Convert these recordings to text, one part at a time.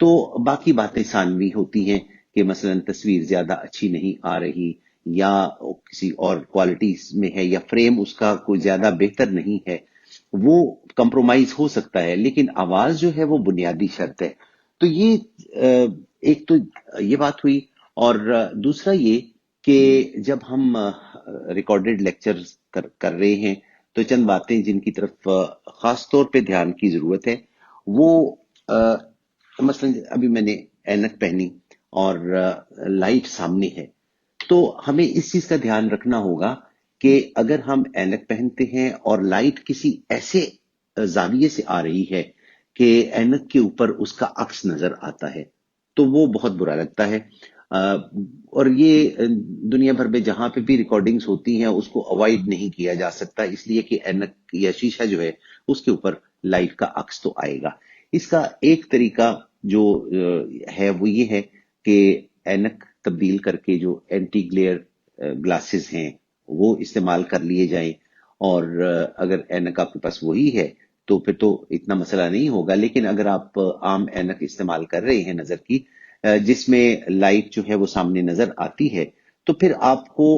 تو باقی باتیں ثانوی ہوتی ہیں کہ مثلا تصویر زیادہ اچھی نہیں آ رہی یا کسی اور کوالٹیز میں ہے یا فریم اس کا کوئی زیادہ بہتر نہیں ہے، وہ کمپرومائز ہو سکتا ہے، لیکن آواز جو ہے وہ بنیادی شرط ہے۔ تو یہ ایک تو یہ بات ہوئی، اور دوسرا یہ کہ جب ہم ریکارڈڈ لیکچر کر رہے ہیں تو چند باتیں جن کی طرف خاص طور پہ دھیان کی ضرورت ہے، وہ مثلا ابھی میں نے اینک پہنی اور لائٹ سامنے ہے، تو ہمیں اس چیز کا دھیان رکھنا ہوگا کہ اگر ہم اینک پہنتے ہیں اور لائٹ کسی ایسے زاویے سے آ رہی ہے کہ اینک کے اوپر اس کا عکس نظر آتا ہے تو وہ بہت برا لگتا ہے۔ اور یہ دنیا بھر میں جہاں پہ بھی ریکارڈنگز ہوتی ہیں اس کو اوائڈ نہیں کیا جا سکتا، اس لیے کہ اینک یا شیشہ جو ہے اس کے اوپر لائٹ کا عکس تو آئے گا۔ اس کا ایک طریقہ جو ہے وہ یہ ہے کہ اینک تبدیل کر کے جو اینٹی گلیئر گلاسز ہیں وہ استعمال کر لیے جائیں، اور اگر اینک آپ کے پاس وہی ہے تو پھر تو اتنا مسئلہ نہیں ہوگا، لیکن اگر آپ عام اینک استعمال کر رہے ہیں نظر کی جس میں لائٹ جو ہے وہ سامنے نظر آتی ہے، تو پھر آپ کو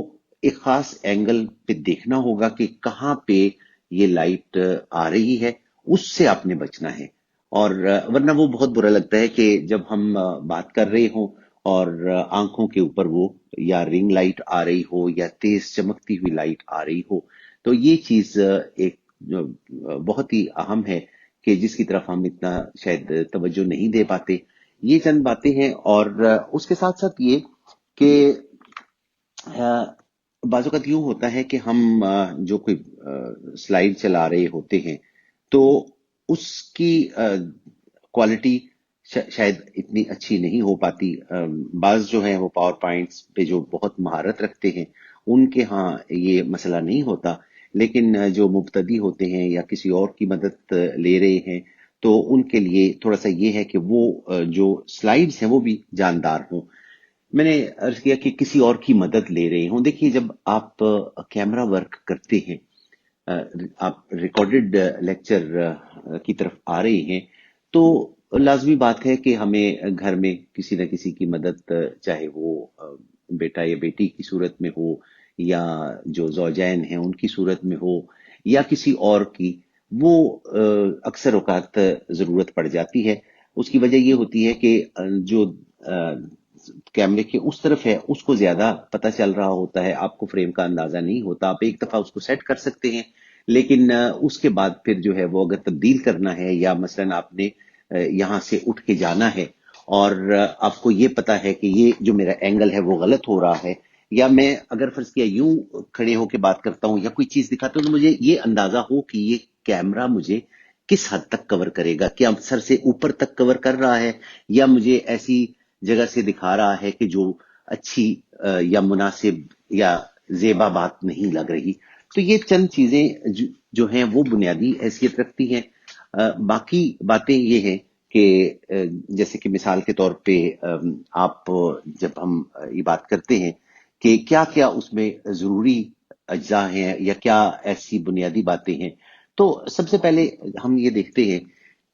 ایک خاص اینگل پہ دیکھنا ہوگا کہ کہاں پہ یہ لائٹ آ رہی ہے، اس سے آپ نے بچنا ہے۔ اور ورنہ وہ بہت برا لگتا ہے کہ جب ہم بات کر رہے ہوں اور آنکھوں کے اوپر وہ یا رنگ لائٹ آ رہی ہو یا تیز چمکتی ہوئی لائٹ آ رہی ہو، تو یہ چیز ایک بہت ہی اہم ہے کہ جس کی طرف ہم اتنا شاید توجہ نہیں دے پاتے۔ یہ چند باتیں ہیں، اور اس کے ساتھ ساتھ یہ کہ بعض اوقات یوں ہوتا ہے کہ ہم جو کوئی سلائیڈ چلا رہے ہوتے ہیں تو اس کی کوالٹی شاید اتنی اچھی نہیں ہو پاتی۔ بعض جو ہیں وہ پاور پوائنٹس پہ جو بہت مہارت رکھتے ہیں ان کے ہاں یہ مسئلہ نہیں ہوتا، لیکن جو مبتدی ہوتے ہیں یا کسی اور کی مدد لے رہے ہیں تو ان کے لیے تھوڑا سا یہ ہے کہ وہ جو سلائیڈز ہیں وہ بھی جاندار ہوں۔ میں نے عرض کیا کہ کسی اور کی مدد لے رہے ہوں، دیکھیے جب آپ کیمرہ ورک کرتے ہیں، آپ ریکارڈڈ لیکچر کی طرف آ رہے ہیں، تو لازمی بات ہے کہ ہمیں گھر میں کسی نہ کسی کی مدد، چاہے وہ بیٹا یا بیٹی کی صورت میں ہو یا جو زوجین ہیں ان کی صورت میں ہو یا کسی اور کی، وہ اکثر اوقات ضرورت پڑ جاتی ہے۔ اس کی وجہ یہ ہوتی ہے کہ جو کیمرے کے اس طرف ہے اس کو زیادہ پتہ چل رہا ہوتا ہے، آپ کو فریم کا اندازہ نہیں ہوتا، آپ ایک دفعہ اس کو سیٹ کر سکتے ہیں، لیکن اس کے بعد پھر جو ہے وہ اگر تبدیل کرنا ہے یا مثلا آپ نے یہاں سے اٹھ کے جانا ہے اور آپ کو یہ پتا ہے کہ یہ جو میرا اینگل ہے وہ غلط ہو رہا ہے، یا میں اگر فرض کیا یوں کھڑے ہو کے بات کرتا ہوں یا کوئی چیز دکھاتا ہوں تو مجھے یہ اندازہ ہو کہ یہ کیمرہ مجھے کس حد تک کور کرے گا، کیا سر سے اوپر تک کور کر رہا ہے یا مجھے ایسی جگہ سے دکھا رہا ہے کہ جو اچھی یا مناسب یا زیبا بات نہیں لگ رہی۔ تو یہ چند چیزیں جو ہیں وہ بنیادی حیثیت رکھتی ہیں۔ باقی باتیں یہ ہیں کہ جیسے کہ مثال کے طور پہ آپ جب ہم یہ بات کرتے ہیں کہ کیا کیا اس میں ضروری اجزاء ہیں یا کیا ایسی بنیادی باتیں ہیں، تو سب سے پہلے ہم یہ دیکھتے ہیں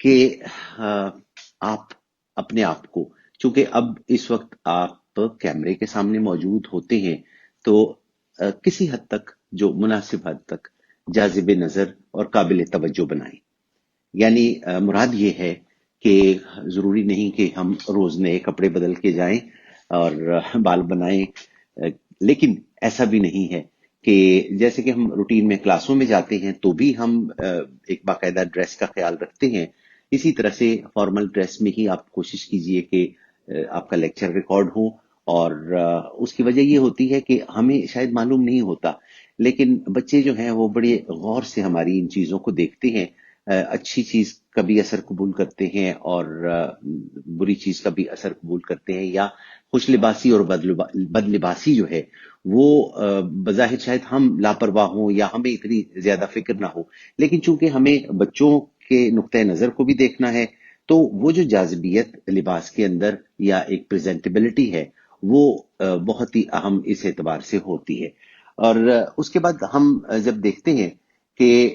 کہ آپ اپنے آپ کو، چونکہ اب اس وقت آپ کیمرے کے سامنے موجود ہوتے ہیں، تو کسی حد تک جو مناسب حد تک جاذب نظر اور قابل توجہ بنائیں۔ یعنی مراد یہ ہے کہ ضروری نہیں کہ ہم روز نئے کپڑے بدل کے جائیں اور بال بنائیں، لیکن ایسا بھی نہیں ہے کہ جیسے کہ ہم روٹین میں کلاسوں میں جاتے ہیں تو بھی ہم ایک باقاعدہ ڈریس کا خیال رکھتے ہیں، اسی طرح سے فارمل ڈریس میں ہی آپ کوشش کیجئے کہ آپ کا لیکچر ریکارڈ ہو۔ اور اس کی وجہ یہ ہوتی ہے کہ ہمیں شاید معلوم نہیں ہوتا، لیکن بچے جو ہیں وہ بڑے غور سے ہماری ان چیزوں کو دیکھتے ہیں، اچھی چیز کا بھی اثر قبول کرتے ہیں اور بری چیز کا بھی اثر قبول کرتے ہیں، یا خوش لباسی اور بد لباسی جو ہے وہ بظاہر شاید ہم لاپرواہ ہوں یا ہمیں اتنی زیادہ فکر نہ ہو، لیکن چونکہ ہمیں بچوں کے نقطۂ نظر کو بھی دیکھنا ہے، تو وہ جو جاذبیت لباس کے اندر یا ایک پریزنٹیبلٹی ہے وہ بہت ہی اہم اس اعتبار سے ہوتی ہے۔ اور اس کے بعد ہم جب دیکھتے ہیں کہ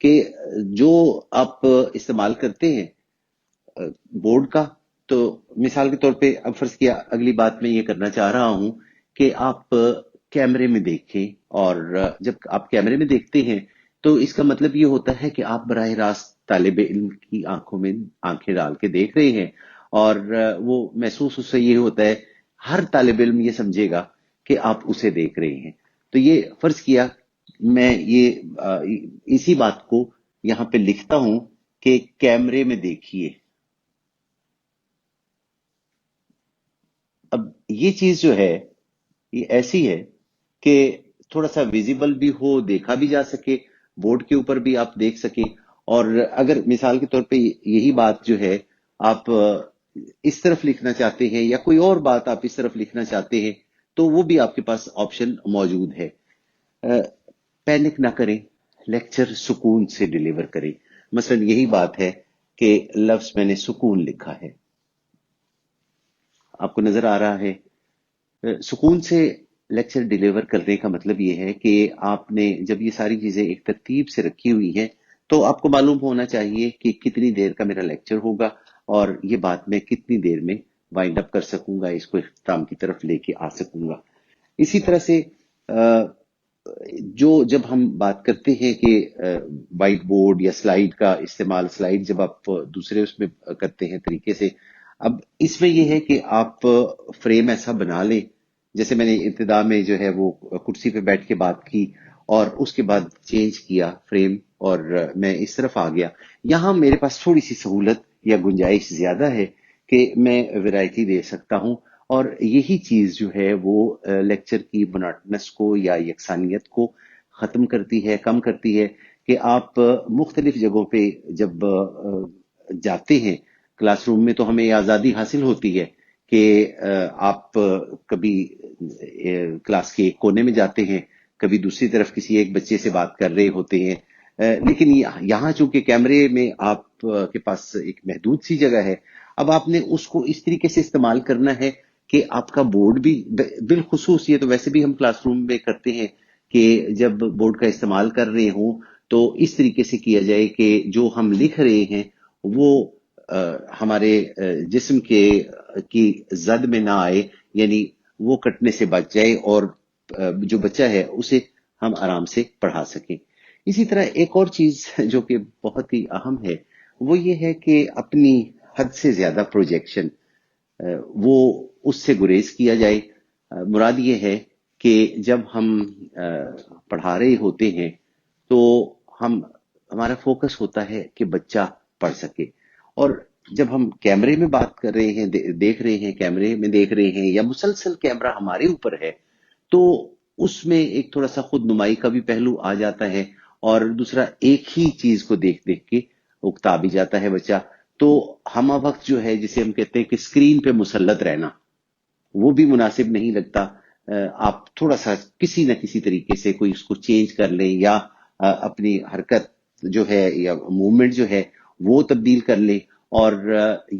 کہ جو آپ استعمال کرتے ہیں بورڈ کا، تو مثال کے طور پہ اب فرض کیا اگلی بات میں یہ کرنا چاہ رہا ہوں کہ آپ کیمرے میں دیکھیں، اور جب آپ کیمرے میں دیکھتے ہیں تو اس کا مطلب یہ ہوتا ہے کہ آپ براہ راست طالب علم کی آنکھوں میں آنکھیں ڈال کے دیکھ رہے ہیں، اور وہ محسوس اس سے یہ ہوتا ہے، ہر طالب علم یہ سمجھے گا کہ آپ اسے دیکھ رہے ہیں۔ تو یہ فرض کیا میں یہ اسی بات کو یہاں پہ لکھتا ہوں کہ کیمرے میں دیکھیے۔ اب یہ چیز جو ہے یہ ایسی ہے کہ تھوڑا سا ویزیبل بھی ہو، دیکھا بھی جا سکے، بورڈ کے اوپر بھی آپ دیکھ سکیں، اور اگر مثال کے طور پہ یہی بات جو ہے آپ اس طرف لکھنا چاہتے ہیں یا کوئی اور بات آپ اس طرف لکھنا چاہتے ہیں تو وہ بھی آپ کے پاس آپشن موجود ہے۔ پینک نہ کریں، لیکچر سکون سے ڈیلیور کریں۔ مثلا یہی بات ہے کہ لفظ میں نے سکون لکھا ہے، آپ کو نظر آ رہا ہے۔ سکون سے لیکچر ڈیلیور کرنے کا مطلب یہ ہے کہ آپ نے جب یہ ساری چیزیں ایک ترتیب سے رکھی ہوئی ہیں تو آپ کو معلوم ہونا چاہیے کہ کتنی دیر کا میرا لیکچر ہوگا، اور یہ بات میں کتنی دیر میں وائنڈ اپ کر سکوں گا، اس کو اختتام کی طرف لے کے آ سکوں گا۔ اسی طرح سے جو جب ہم بات کرتے ہیں کہ وائٹ بورڈ یا سلائیڈ کا استعمال، سلائیڈ جب آپ دوسرے اس میں کرتے ہیں طریقے سے، اب اس میں یہ ہے کہ آپ فریم ایسا بنا لیں، جیسے میں نے ابتدا میں جو ہے وہ کرسی پہ بیٹھ کے بات کی اور اس کے بعد چینج کیا فریم اور میں اس طرف آ گیا۔ یہاں میرے پاس تھوڑی سی سہولت یا گنجائش زیادہ ہے کہ میں ویرائٹی دے سکتا ہوں، اور یہی چیز جو ہے وہ لیکچر کی مونوٹنس کو یا یکسانیت کو ختم کرتی ہے، کم کرتی ہے، کہ آپ مختلف جگہوں پہ جب جاتے ہیں کلاس روم میں تو ہمیں یہ آزادی حاصل ہوتی ہے کہ آپ کبھی کلاس کے ایک کونے میں جاتے ہیں، کبھی دوسری طرف کسی ایک بچے سے بات کر رہے ہوتے ہیں، لیکن یہاں چونکہ کیمرے میں آپ کے پاس ایک محدود سی جگہ ہے، اب آپ نے اس کو اس طریقے سے استعمال کرنا ہے کہ آپ کا بورڈ بھی بالخصوص، یہ تو ویسے بھی ہم کلاس روم میں کرتے ہیں کہ جب بورڈ کا استعمال کر رہے ہوں تو اس طریقے سے کیا جائے کہ جو ہم لکھ رہے ہیں وہ ہمارے جسم کے کی زد میں نہ آئے، یعنی وہ کٹنے سے بچ جائے اور جو بچہ ہے اسے ہم آرام سے پڑھا سکیں۔ اسی طرح ایک اور چیز جو کہ بہت ہی اہم ہے وہ یہ ہے کہ اپنی حد سے زیادہ پروجیکشن وہ اس سے گریز کیا جائے۔ مراد یہ ہے کہ جب ہم پڑھا رہے ہوتے ہیں تو ہمارا فوکس ہوتا ہے کہ بچہ پڑھ سکے، اور جب ہم کیمرے میں بات کر رہے ہیں، دیکھ رہے ہیں، کیمرے میں دیکھ رہے ہیں یا مسلسل کیمرہ ہمارے اوپر ہے تو اس میں ایک تھوڑا سا خود نمائی کا بھی پہلو آ جاتا ہے، اور دوسرا ایک ہی چیز کو دیکھ دیکھ کے اکتا بھی جاتا ہے بچہ۔ تو ہمہ وقت جو ہے جسے ہم کہتے ہیں کہ اسکرین پہ مسلط رہنا، وہ بھی مناسب نہیں لگتا۔ آپ تھوڑا سا کسی نہ کسی طریقے سے کوئی اس کو چینج کر لیں، یا اپنی حرکت جو ہے یا موومنٹ جو ہے وہ تبدیل کر لیں، اور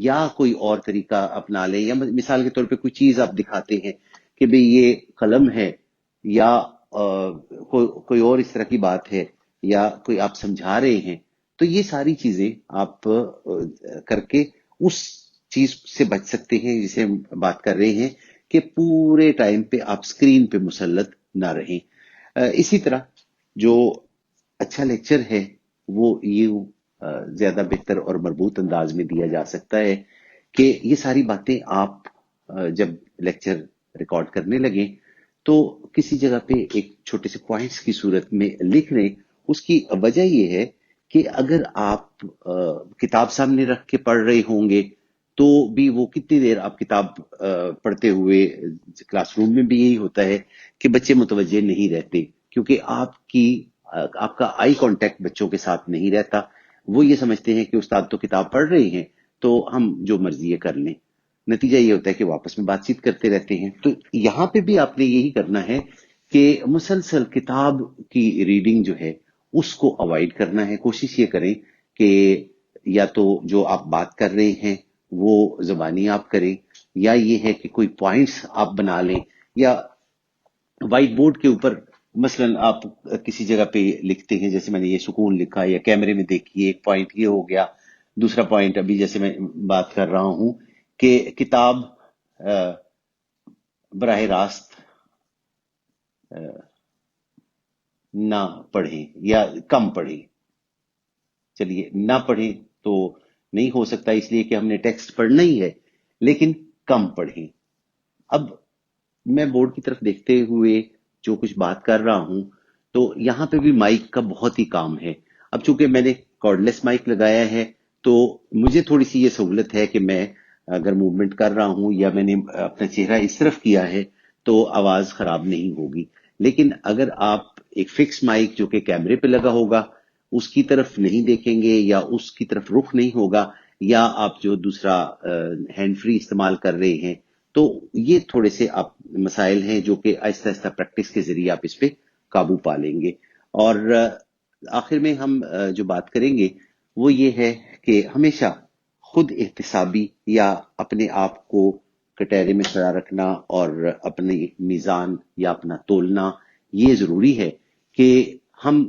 یا کوئی اور طریقہ اپنا لیں، یا مثال کے طور پہ کوئی چیز آپ دکھاتے ہیں کہ بھئی یہ قلم ہے، یا کوئی اور اس طرح کی بات ہے، یا کوئی آپ سمجھا رہے ہیں، تو یہ ساری چیزیں آپ کر کے اس چیز سے بچ سکتے ہیں جسے ہم بات کر رہے ہیں کہ پورے ٹائم پہ آپ اسکرین پہ مسلط نہ رہیں۔ اسی طرح جو اچھا لیکچر ہے وہ یہ زیادہ بہتر اور مربوط انداز میں دیا جا سکتا ہے کہ یہ ساری باتیں آپ جب لیکچر ریکارڈ کرنے لگیں تو کسی جگہ پہ ایک چھوٹے سے پوائنٹس کی صورت میں لکھ لیں۔ اس کی وجہ یہ ہے کہ اگر آپ کتاب سامنے رکھ کے پڑھ رہے ہوں گے تو بھی وہ کتنی دیر آپ کتاب پڑھتے ہوئے، کلاس روم میں بھی یہی ہوتا ہے کہ بچے متوجہ نہیں رہتے، کیونکہ آپ کا آئی کانٹیکٹ بچوں کے ساتھ نہیں رہتا۔ وہ یہ سمجھتے ہیں کہ استاد تو کتاب پڑھ رہے ہیں تو ہم جو مرضی یہ کر لیں، نتیجہ یہ ہوتا ہے کہ واپس میں بات چیت کرتے رہتے ہیں۔ تو یہاں پہ بھی آپ نے یہی کرنا ہے کہ مسلسل کتاب کی ریڈنگ جو ہے اس کو اوائڈ کرنا ہے۔ کوشش یہ کریں کہ یا تو جو آپ بات کر رہے ہیں وہ زبانی آپ کریں، یا یہ ہے کہ کوئی پوائنٹس آپ بنا لیں، یا وائٹ بورڈ کے اوپر مثلاً آپ کسی جگہ پہ لکھتے ہیں، جیسے میں نے یہ سکون لکھا یا کیمرے میں دیکھیے، ایک پوائنٹ یہ ہو گیا. دوسرا پوائنٹ ابھی جیسے میں بات کر رہا ہوں کہ کتاب براہ راست نہ پڑھیں یا کم پڑھیں. چلیے نہ پڑھیں تو نہیں ہو سکتا، اس لیے کہ ہم نے ٹیکسٹ پڑھنا ہی ہے، لیکن کم پڑھیں. اب میں بورڈ کی طرف دیکھتے ہوئے جو کچھ بات کر رہا ہوں تو یہاں پہ بھی مائک کا بہت ہی کام ہے. اب چونکہ میں نے کارڈلیس مائک لگایا ہے تو مجھے تھوڑی سی یہ سہولت ہے کہ میں اگر موومنٹ کر رہا ہوں یا میں نے اپنا چہرہ اس طرف کیا ہے تو آواز خراب نہیں ہوگی. لیکن اگر آپ ایک فکس مائک جو کہ کیمرے پہ لگا ہوگا اس کی طرف نہیں دیکھیں گے یا اس کی طرف رخ نہیں ہوگا، یا آپ جو دوسرا ہینڈ فری استعمال کر رہے ہیں، تو یہ تھوڑے سے آپ مسائل ہیں جو کہ آہستہ آہستہ پریکٹس کے ذریعے آپ اس پہ قابو پا لیں گے. اور آخر میں ہم جو بات کریں گے وہ یہ ہے کہ ہمیشہ خود احتسابی یا اپنے آپ کو کٹہرے میں کھڑا رکھنا اور اپنی میزان یا اپنا تولنا یہ ضروری ہے کہ ہم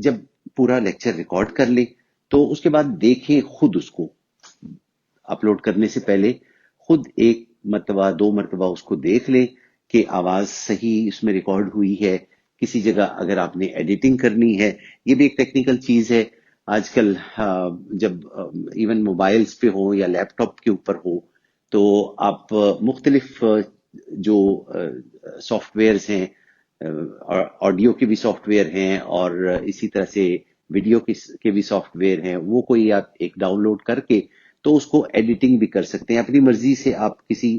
جب پورا لیکچر ریکارڈ کر لیں تو اس کے بعد دیکھیں خود اس کو اپلوڈ کرنے سے پہلے خود ایک مرتبہ دو مرتبہ اس کو دیکھ لیں کہ آواز صحیح اس میں ریکارڈ ہوئی ہے. کسی جگہ اگر آپ نے ایڈیٹنگ کرنی ہے، یہ بھی ایک ٹیکنیکل چیز ہے. آج کل جب ایون موبائلز پہ ہو یا لیپ ٹاپ کے اوپر ہو تو آپ مختلف جو سافٹ ویئرز ہیں، آڈیو کے بھی سافٹ ویئر ہیں اور اسی طرح سے ویڈیو کے بھی سافٹ ویئر ہیں، وہ کوئی آپ ایک ڈاؤن لوڈ کر کے تو اس کو ایڈیٹنگ بھی کر سکتے ہیں اپنی مرضی سے. آپ کسی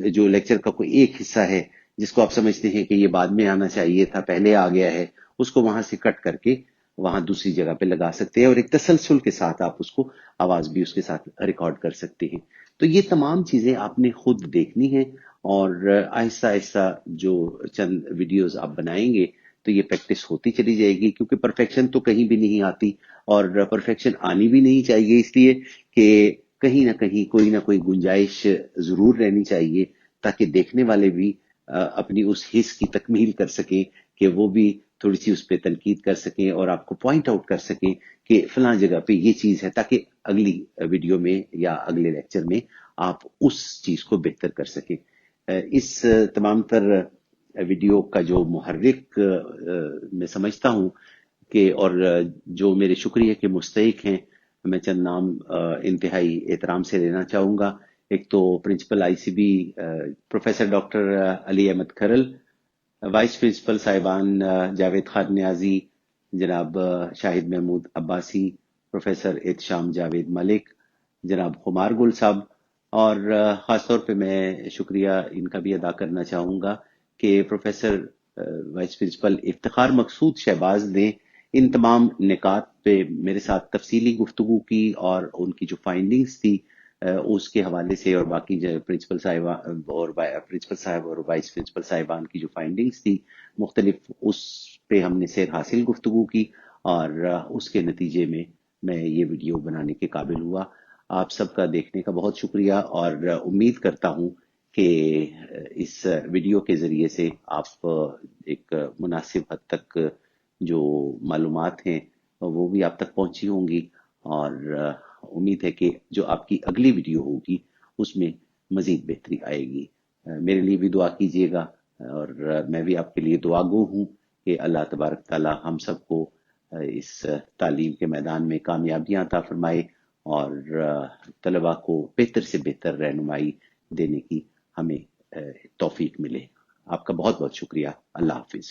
جو لیکچر کا کوئی ایک حصہ ہے جس کو آپ سمجھتے ہیں کہ یہ بعد میں آنا چاہیے تھا، پہلے آ گیا ہے، اس کو وہاں سے کٹ کر کے وہاں دوسری جگہ پہ لگا سکتے ہیں اور ایک تسلسل کے ساتھ آپ اس کو آواز بھی اس کے ساتھ ریکارڈ کر سکتے ہیں. تو یہ تمام چیزیں آپ نے خود دیکھنی ہیں اور آہستہ آہستہ جو چند ویڈیوز آپ بنائیں گے تو یہ پریکٹس ہوتی چلی جائے گی، کیونکہ پرفیکشن تو کہیں بھی نہیں آتی اور پرفیکشن آنی بھی نہیں چاہیے، اس لیے کہ کہیں نہ کہیں کوئی نہ کوئی گنجائش ضرور رہنی چاہیے تاکہ دیکھنے والے بھی اپنی اس حص کی تکمیل کر سکیں کہ وہ بھی تھوڑی سی اس پہ تنقید کر سکیں اور آپ کو پوائنٹ آؤٹ کر سکیں کہ فلاں جگہ پہ یہ چیز ہے، تاکہ اگلی ویڈیو میں یا اگلے لیکچر میں آپ اس چیز کو بہتر کر سکیں. اس تمام تر ویڈیو کا جو محرک میں سمجھتا ہوں کہ اور جو میرے شکریہ کے مستحق ہیں، میں چند نام انتہائی احترام سے لینا چاہوں گا. ایک تو پرنسپل آئی سی بی پروفیسر ڈاکٹر علی احمد کھرل، وائس پرنسپل صاحبان جاوید خان نیازی، جناب شاہد محمود عباسی، پروفیسر احتشام جاوید ملک، جناب خمار گل صاحب. اور خاص طور پہ میں شکریہ ان کا بھی ادا کرنا چاہوں گا کہ پروفیسر وائس پرنسپل افتخار مقصود شہباز نے ان تمام نکات پہ میرے ساتھ تفصیلی گفتگو کی اور ان کی جو فائنڈنگز تھی اس کے حوالے سے، اور باقی جو پرنسپل صاحب اور پرنسپل صاحب اور وائس پرنسپل صاحبان کی جو فائنڈنگز تھی مختلف، اس پہ ہم نے سیر حاصل گفتگو کی اور اس کے نتیجے میں یہ ویڈیو بنانے کے قابل ہوا. آپ سب کا دیکھنے کا بہت شکریہ اور امید کرتا ہوں کہ اس ویڈیو کے ذریعے سے آپ ایک مناسب حد تک جو معلومات ہیں وہ بھی آپ تک پہنچی ہوں گی، اور امید ہے کہ جو آپ کی اگلی ویڈیو ہوگی اس میں مزید بہتری آئے گی. میرے لیے بھی دعا کیجیے گا اور میں بھی آپ کے لیے دعا گو ہوں کہ اللہ تبارک تعالی ہم سب کو اس تعلیم کے میدان میں کامیابیاں عطا فرمائے اور طلباء کو بہتر سے بہتر رہنمائی دینے کی ہمیں توفیق ملے. آپ کا بہت بہت شکریہ. اللہ حافظ.